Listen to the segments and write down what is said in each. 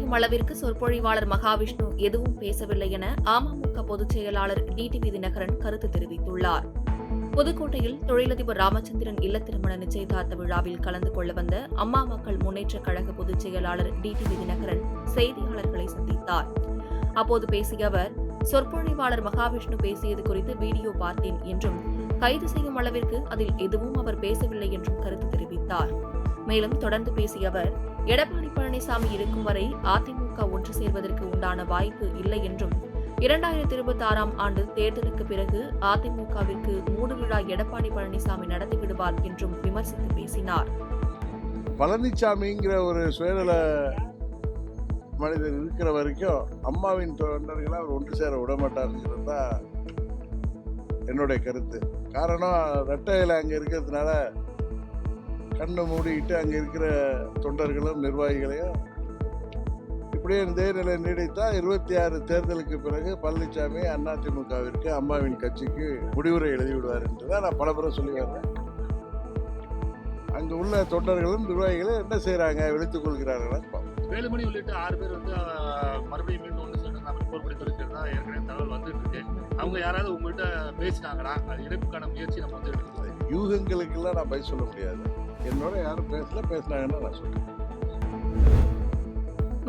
செய்யும் அளவிற்கு சொற்பொழிவாளர் மகாவிஷ்ணு எதுவும் பேசவில்லை என அமமுக பொதுச் செயலாளர் டிடிவி தினகரன் கருத்து தெரிவித்துள்ளார். புதுக்கோட்டையில் தொழிலதிபர் ராமச்சந்திரன் இல்ல திருமண நிச்சயதார்த்த விழாவில் கலந்து கொள்ள வந்த அம்மா மக்கள் முன்னேற்றக் கழக பொதுச் செயலாளர் டிடிவி தினகரன் செய்தியாளர்களை சந்தித்தார். அப்போது பேசிய அவர், சொற்பொழிவாளர் மகாவிஷ்ணு பேசியது குறித்து வீடியோ பார்த்தேன் என்றும் கைது செய்யும் அளவிற்கு அதில் எதுவும் அவர் பேசவில்லை என்றும் கருத்து தெரிவித்தார். மேலும் தொடர்ந்து பேசிய அவர், எடப்பாடி பழனிசாமி இருக்கும் வரை அதிமுக ஒன்று சேர்வதற்கு உண்டான வாய்ப்பு இல்லை என்றும் 2026ஆம் ஆண்டு தேர்தலுக்கு பிறகு அதிமுகவிற்கு மூடு விழா எடப்பாடி பழனிசாமி நடத்திவிடுவார் என்றும் விமர்சித்து பேசினார். பழனிசாமிங்கிற ஒரு சுயநல மனிதர் இருக்கிற வரைக்கும் அம்மாவின் தொண்டர்களை அவர் ஒன்று சேர விடமாட்டாருங்கிறது தான் என்னுடைய கருத்து. காரணம், ரெட்டையில அங்கே இருக்கிறதுனால கண்ணை மூடிக்கிட்டு அங்கே இருக்கிற தொண்டர்களும் நிர்வாகிகளையும் இப்படியே இதே நிலை நீடித்தா 26 தேர்தலுக்கு பிறகு பழனிசாமி அதிமுகவிற்கு அம்மாவின் கட்சிக்கு முடிவுரை எழுதிவிடுவார் என்று தான் நான் பலமுறை சொல்லி வர்றேன். அங்கு உள்ள தொண்டர்களும் நிர்வாகிகளும் என்ன செய்யறாங்க, வெளுத்துக் கொள்கிறார்கள். வேலுமணி உள்ளிட்ட 6 பேர் மறுபடியும் மீண்டும் ஒன்று சேர்ந்து பொறுப்படுத்திருக்கிறதா ஏற்கனவே தகவல் வந்துட்டு இருக்கு. அவங்க யாராவது உங்கள்கிட்ட பேசினாங்களா? அது இணைப்புக்கான முயற்சி நம்ம வந்து எடுத்துக்கிறோம். யூகங்களுக்கெல்லாம் நான் பதில் சொல்ல முடியாது. என்னோட யாரும் பேசினாங்கன்னா நான் சொல்றேன்.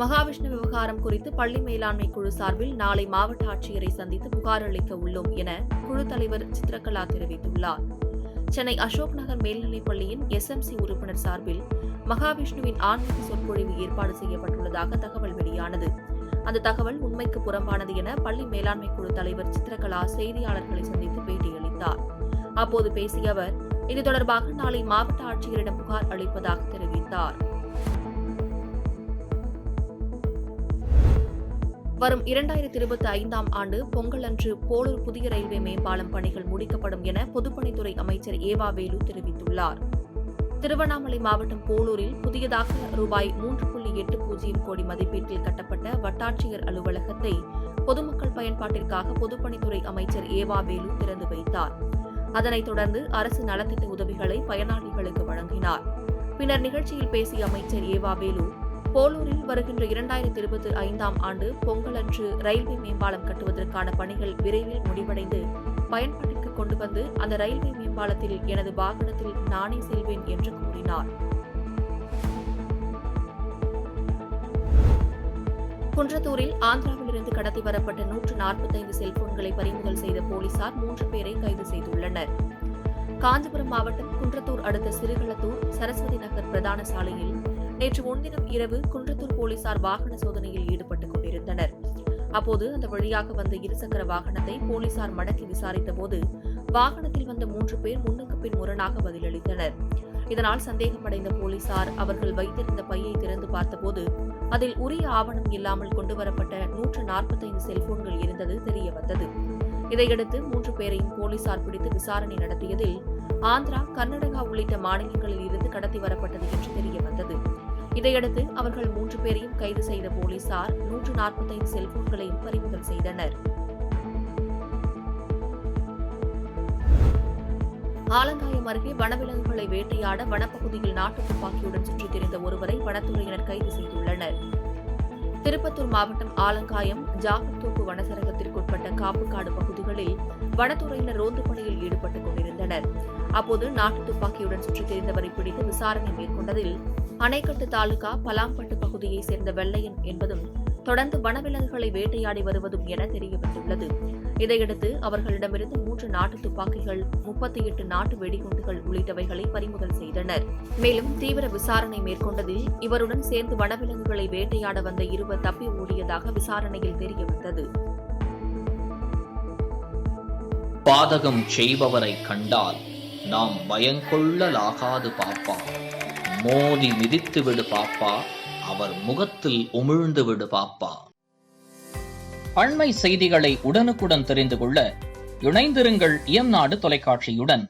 மகாவிஷ்ணு விவகாரம் குறித்து பள்ளி மேலாண்மை குழு சார்பில் நாளை மாவட்ட ஆட்சியரை சந்தித்து புகார் அளிக்க உள்ளோம் என குழு தலைவர் சித்ரகலா தெரிவித்துள்ளார். சென்னை அசோக் நகர் மேல்நிலைப் பள்ளியின் SMC உறுப்பினர் சார்பில் மகாவிஷ்ணுவின் ஆன்மீக சொற்பொழிவு ஏற்பாடு செய்யப்பட்டுள்ளதாக தகவல் வெளியானது. அந்த தகவல் உண்மைக்கு புறம்பானது என பள்ளி மேலாண்மை குழு தலைவர் சித்ரகலா செய்தியாளர்களை சந்தித்து பேட்டியளித்தார். அப்போது பேசிய அவர், இது தொடர்பாக நாளை மாவட்ட ஆட்சியரிடம் புகார் அளிப்பதாக தெரிவித்தார். வரும் 2025ஆம் ஆண்டு பொங்கல் அன்று போலூர் புதிய ரயில்வே மேம்பாலம் பணிகள் முடிக்கப்படும் என பொதுப்பணித்துறை அமைச்சர் ஏவா வேலு தெரிவித்துள்ளார். திருவண்ணாமலை மாவட்டம் போலூரில் புதியதாக ரூபாய் 3.80 கோடி மதிப்பீட்டில் கட்டப்பட்ட வட்டாட்சியர் அலுவலகத்தை பொதுமக்கள் பயன்பாட்டிற்காக பொதுப்பணித்துறை அமைச்சர் ஏவா வேலு திறந்து வைத்தார். அதனைத் தொடர்ந்து அரசு நலத்திட்ட உதவிகளை பயனாளிகளுக்கு வழங்கினார். பின்னர் நிகழ்ச்சியில் பேசிய அமைச்சர் ஏவா வேலு, போலூரில் வருகின்ற 2025ஆம் ஆண்டு பொங்கல் அன்று ரயில்வே மேம்பாலம் கட்டுவதற்கான பணிகள் விரைவில் முடிவடைந்து பயன்பாட்டிற்கு கொண்டு வந்து அந்த ரயில்வே மேம்பாலத்தில் எனது வாகனத்தில் நானே செல்வேன் என்று கூறினார். குன்றத்தூரில் ஆந்திராவிலிருந்து கடத்தி வரப்பட்ட 145 செல்போன்களை பறிமுதல் செய்த போலீசார் 3 பேரை கைது செய்துள்ளனர். காஞ்சிபுரம் மாவட்டம் குன்றத்தூர் அடுத்த சிறுகளத்தூர் சரஸ்வதி நகர் பிரதான சாலையில் நேற்று முன்தினம் இரவு குன்றத்தூர் போலீசார் வாகன சோதனையில் ஈடுபட்டுக் கொண்டிருந்தனர். அப்போது அந்த வழியாக வந்த இருசக்கர வாகனத்தை போலீசார் மடக்கி விசாரித்தபோது வாகனத்தில் வந்த 3 பேர் முன்னுக்கு பின் முரணாக பதிலளித்தனர். இதனால் சந்தேகமடைந்த போலீசார் அவர்கள் வைத்திருந்த பையை திறந்து பார்த்தபோது அதில் உரிய ஆவணம் இல்லாமல் கொண்டுவரப்பட்ட 145 செல்போன்கள் இருந்தது தெரியவந்தது. இதையடுத்து 3 பேரையும் போலீசார் பிடித்து விசாரணை நடத்தியதில் ஆந்திரா, கர்நாடகா உள்ளிட்ட மாநிலங்களில் இருந்து கடத்தி வரப்பட்டது என்று தெரியவந்தது. இதையடுத்து அவர்கள் 3 பேரையும் கைது செய்த போலீசார் 145 செல்போன்களையும் பறிமுதல் செய்தனர். ஆலங்காயம் அருகே வனவிலங்குகளை வேட்டையாட வனப்பகுதியில் நாட்டு துப்பாக்கியுடன் சுற்றித் திரிந்த ஒருவரை வனத்துறையினர் கைது செய்துள்ளனர். திருப்பத்தூர் மாவட்டம் ஆலங்காயம் ஜாகர்தோப்பு வனச்சரகத்திற்குட்பட்ட காப்புக்காடு பகுதிகளில் வனத்துறையினர் ரோந்து பணியில் ஈடுபட்டுக் கொண்டிருந்தனர். அப்போது நாட்டு துப்பாக்கியுடன் சுற்றித் திரிந்தவரை பிடித்து விசாரணை மேற்கொண்டதில் அணைக்கட்டு தாலுகா பலாம்பட்டு பகுதியைச் சேர்ந்த வெள்ளையன் என்பதும் தொடர்ந்து வனவிலங்குகளை வேட்டையாடி வருவதும் என தெரியவந்துள்ளது. இதையடுத்து அவர்களிடமிருந்து 3 நாட்டு துப்பாக்கிகள், 38 நாட்டு வெடிகுண்டுகள் உள்ளிட்டவைகளை பறிமுதல் செய்தனர். மேலும் தீவிர விசாரணை மேற்கொண்டதில் இவருடன் சேர்ந்து வனவிலங்குகளை வேட்டையாட வந்த 2 தப்பி ஓடியதாக விசாரணையில் தெரியவந்தது. பாதகம் செய்பவரை கண்டால் நாம் பயங்கொள்ளலாகாது பாப்பா, மோதி மிதித்து விடு பாப்பா, அவர் முகத்தில் உமிழ்ந்து விடு பாப்பா. அண்மை செய்திகளை உடனுக்குடன் தெரிந்து கொள்ள இணைந்திருங்கள் இயம்நாடு தொலைக்காட்சியுடன்.